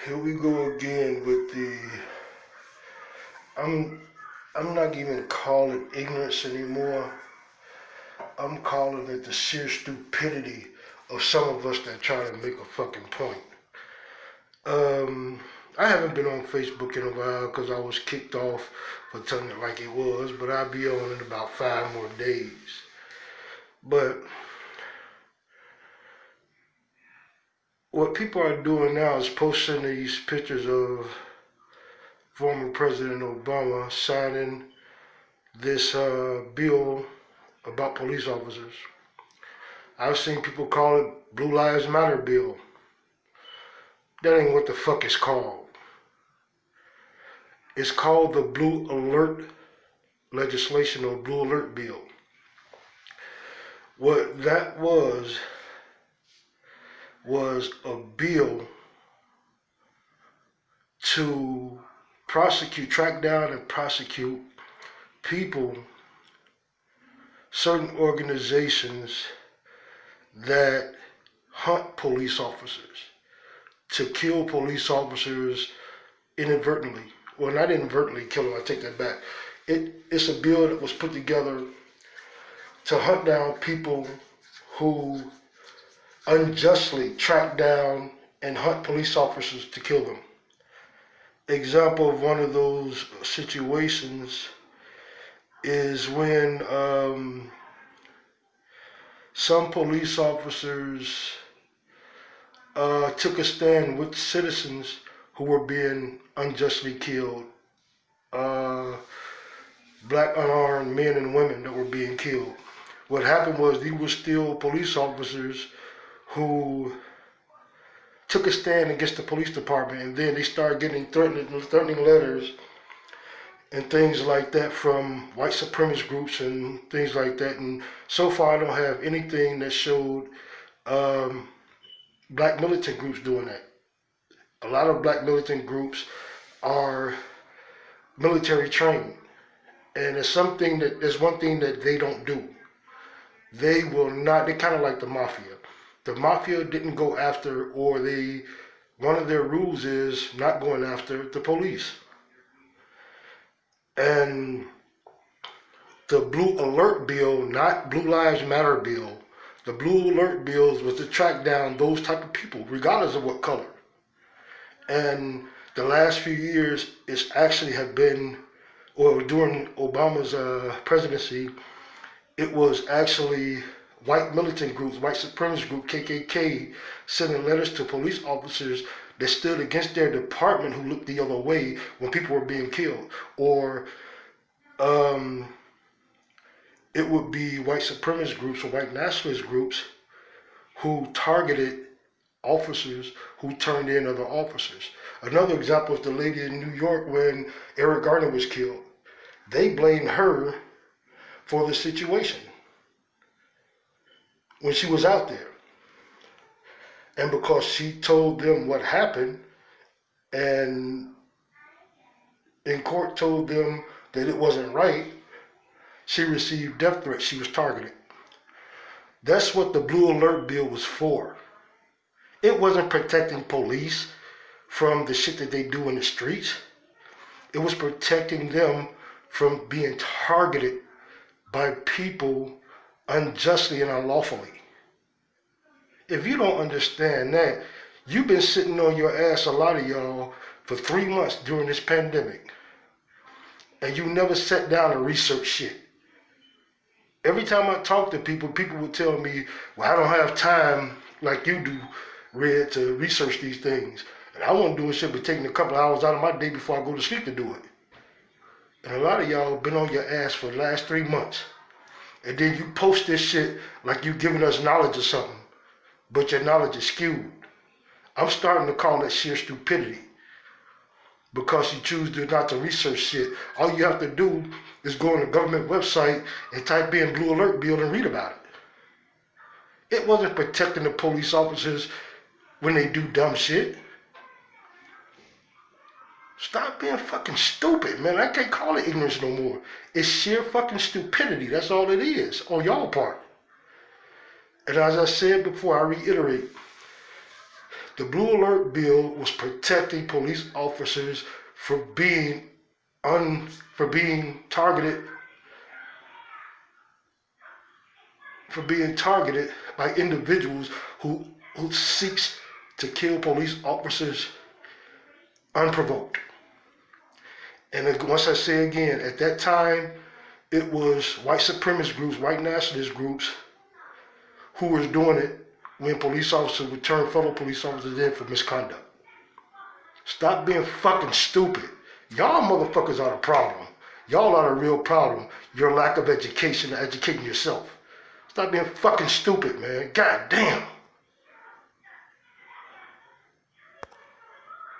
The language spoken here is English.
Here we go again with the I'm I'm not even calling it ignorance anymore. I'm calling it the sheer stupidity of some of us that try to make a fucking point. Um, I haven't been on Facebook in a while because I was kicked off for telling it like it was, but I'll be on in about 5 more days. But what people are doing now is posting these pictures of former President Obama signing this bill about police officers. I've seen people call it Blue Lives Matter bill. That ain't what the fuck it's called. It's called the Blue Alert legislation or Blue Alert bill. What that was a bill to track down and prosecute people, certain organizations that hunt police officers, to kill police officers inadvertently. Well, not inadvertently kill them, I take that back. It's a bill that was put together to hunt down people who unjustly track down and hunt police officers to kill them. Example of one of those situations is when some police officers took a stand with citizens who were being unjustly killed. Black unarmed men and women that were being killed. What happened was these were still police officers who took a stand against the police department, and then they started getting threatening letters and things like that from white supremacist groups and things like that. And so far, I don't have anything that showed black militant groups doing that. A lot of black militant groups are military trained, and there's one thing that they don't do. They will not. They're kind of like the mafia. The mafia didn't go after, or one of their rules is not going after the police. And the Blue Alert bill, not Blue Lives Matter bill, the Blue Alert bills was to track down those type of people, regardless of what color. And the last few years, it's actually have been, or during Obama's presidency, it was actually white militant groups, white supremacist group, KKK, sending letters to police officers that stood against their department who looked the other way when people were being killed. Or it would be white supremacist groups or white nationalist groups who targeted officers who turned in other officers. Another example is the lady in New York when Eric Garner was killed. They blamed her for the situation when she was out there. And because she told them what happened and in court told them that it wasn't right, she received death threats. She was targeted. That's what the Blue Alert bill was for. It wasn't protecting police from the shit that they do in the streets. It was protecting them from being targeted by people unjustly and unlawfully. If you don't understand that, you've been sitting on your ass, a lot of y'all, for 3 months during this pandemic, and you never sat down and researched shit. Every time I talk to people, people would tell me, well, I don't have time like you do, Red, to research these things. And I won't do shit but taking a couple of hours out of my day before I go to sleep to do it. And a lot of y'all been on your ass for the last 3 months. And then you post this shit like you giving us knowledge or something. But your knowledge is skewed. I'm starting to call that sheer stupidity. Because you choose not to research shit. All you have to do is go on the government website and type in Blue Alert bill and read about it. It wasn't protecting the police officers when they do dumb shit. Stop being fucking stupid, man. I can't call it ignorance no more. It's sheer fucking stupidity. That's all it is on y'all part. And as I said before, I reiterate, The Blue Alert Bill was protecting police officers for being targeted by individuals who seeks to kill police officers unprovoked. And once I say again, at that time, it was white supremacist groups, white nationalist groups who were doing it when police officers would turn fellow police officers in for misconduct. Stop being fucking stupid. Y'all motherfuckers are the problem. Y'all are the real problem. Your lack of education and educating yourself. Stop being fucking stupid, man. God damn.